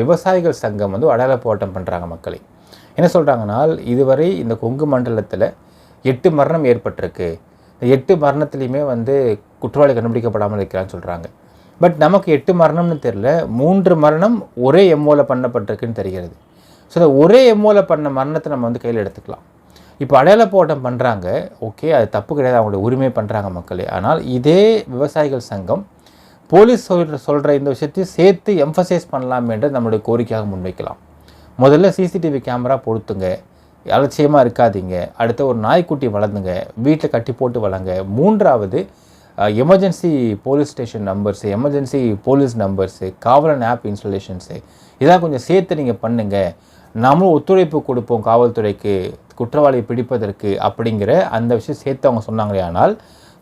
விவசாயிகள் சங்கம் வந்து அடையாள போராட்டம் பண்ணுறாங்க மக்களை. என்ன சொல்கிறாங்கன்னா, இதுவரை இந்த கொங்கு மண்டலத்தில் 8 மரணம் ஏற்பட்டிருக்கு. இந்த 8 மரணத்துலேயுமே வந்து குற்றவாளி கண்டுபிடிக்கப்படாமல் இருக்கிறான்னு சொல்கிறாங்க. பட் நமக்கு 8 மரணம்னு தெரியல, 3 மரணம் ஒரே எம்ஓவில் பண்ணப்பட்டிருக்குன்னு தெரிகிறது. ஸோ இந்த ஒரே எம்ஓவில் பண்ண மரணத்தை நம்ம வந்து கையில் எடுத்துக்கலாம். இப்போ அடையாள போராட்டம் பண்ணுறாங்க, ஓகே, அது தப்பு கிடையாது, அவங்களுடைய உரிமை பண்ணுறாங்க மக்களே. ஆனால் இதே விவசாயிகள் சங்கம் போலீஸ் சொல்கிற இந்த விஷயத்தையும் சேர்த்து எம்ஃபசைஸ் பண்ணலாம் என்று நம்மளுடைய கோரிக்கையாக முன்வைக்கலாம். முதல்ல சிசிடிவி கேமரா பொருத்துங்க, அலட்சியமாக இருக்காதீங்க. அடுத்து ஒரு நாய்க்குட்டி வளர்ந்துங்க, வீட்டில் கட்டி போட்டு வளங்க. 3வது emergency police station numbers, emergency police numbers, காவலன் ஆப் இன்ஸ்டாலேஷன்ஸு இதெல்லாம் கொஞ்சம் சேர்த்து நீங்கள் பண்ணுங்கள். நாமளும் ஒத்துழைப்பு கொடுப்போம் காவல்துறைக்கு குற்றவாளியை பிடிப்பதற்கு அப்படிங்கிற அந்த விஷயம் சேர்த்து அவங்க சொன்னாங்களே. ஆனால்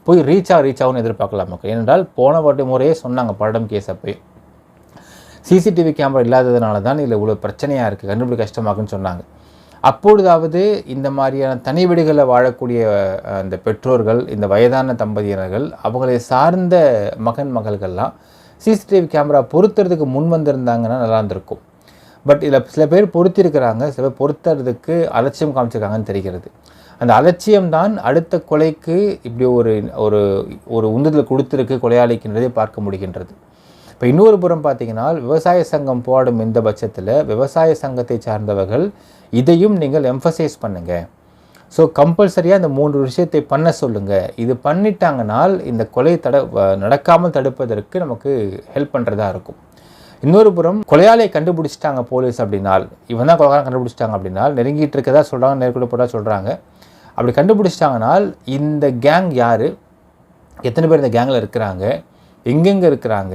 போய் ரீச் ஆகும்னு எதிர்பார்க்கலாம் மக்கள். ஏனென்றால் போன முறையே சொன்னாங்க படம் கேஸ் அப்போ சிசிடிவி கேமரா இல்லாததுனால தான் இதில் இவ்வளோ பிரச்சனையாக இருக்குது, கண்டுபிடிக்க கஷ்டமாகுன்னு சொன்னாங்க. அப்பொழுதாவது இந்த மாதிரியான தனி வீடுகளில் வாழக்கூடிய அந்த பெற்றோர்கள், இந்த வயதான தம்பதியினர்கள், அவங்களை சார்ந்த மகள்கள்லாம் சிசிடிவி கேமரா பொருத்துறதுக்கு முன் வந்திருந்தாங்கன்னா நல்லா இருந்திருக்கும். பட் இதில் சில பேர் பொருத்திருக்கிறாங்க, சில பேர் பொருத்துறதுக்கு அலட்சியம் காமிச்சிருக்காங்கன்னு தெரிகிறது. அந்த அலட்சியம்தான் அடுத்த கொலைக்கு இப்படி ஒரு ஒரு உந்துதல் கொடுத்துருக்கு கொலையாளிக்கின்றதை பார்க்க முடிகின்றது. இப்போ இன்னொரு புறம் பார்த்தீங்கன்னா, விவசாய சங்கம் போடும் இந்த பட்சத்தில் விவசாய சங்கத்தை சார்ந்தவர்கள் இதையும் நீங்கள் எம்ஃபசைஸ் பண்ணுங்கள். ஸோ கம்பல்சரியாக இந்த 3 விஷயத்தை பண்ண சொல்லுங்கள். இது பண்ணிட்டாங்கனால் இந்த கொலை நடக்காமல் தடுப்பதற்கு நமக்கு ஹெல்ப் பண்ணுறதா இருக்கும். இன்னொரு புறம் கொலையாளியை கண்டுபிடிச்சிட்டாங்க போலீஸ் அப்படின்னால், இவன் தான் கொலைகாரன் கண்டுபிடிச்சிட்டாங்க அப்படின்னால், நெருங்கிட்டு இருக்கதா சொல்கிறாங்க, நேர்கொள்ளப்பட்டா சொல்கிறாங்க. அப்படி கண்டுபிடிச்சிட்டாங்கனால் இந்த கேங் யார், எத்தனை பேர் இந்த கேங்கில் இருக்கிறாங்க, எங்கெங்கே இருக்கிறாங்க,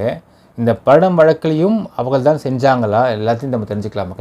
இந்த படம் வழக்கிலையும் அவர்கள் தான் செஞ்சாங்களா, எல்லாத்தையும் நம்ம தெரிஞ்சுக்கலாம்.